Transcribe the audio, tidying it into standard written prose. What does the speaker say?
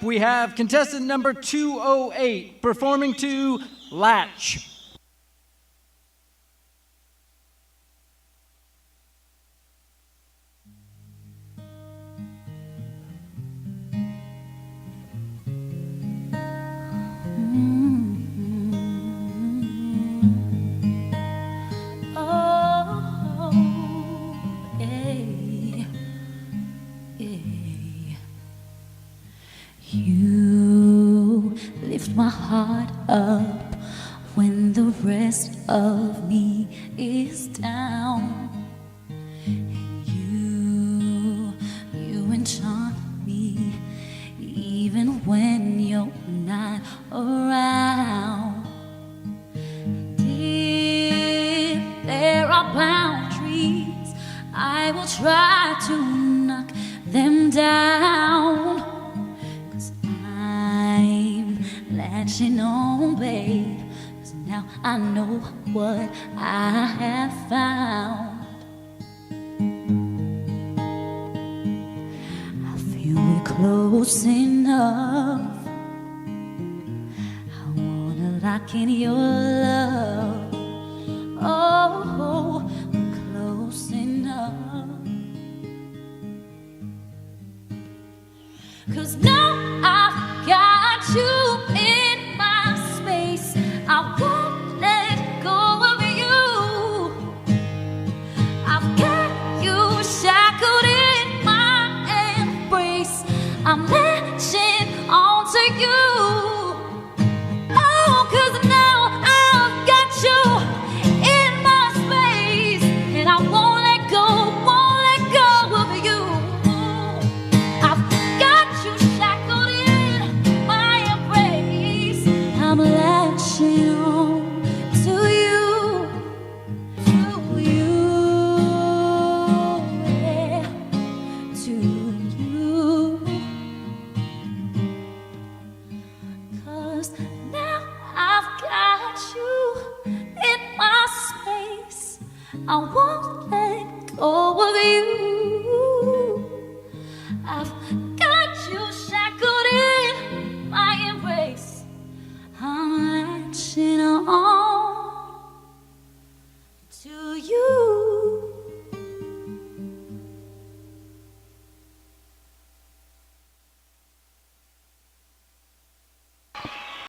We have contestant number 208 performing to Latch. You lift my heart up when the rest of me is down. And you enchant me even when you're not around. And if there are boundaries, I will try to knock them down. Latching on, babe, 'cause now I know what I have found. I feel we're close enough. I wanna lock in your love. Oh, close enough. 'Cause now I've got you in my space. I won't let go of you. I've got you shackled in my embrace. I'm latching onto you. Oh, 'cause now I've got you in my space, and I won't let go of you. I've got you shackled in my embrace. I'm latching on to you, yeah, to you. 'Cause now I've got you in my space. I won't let go of you.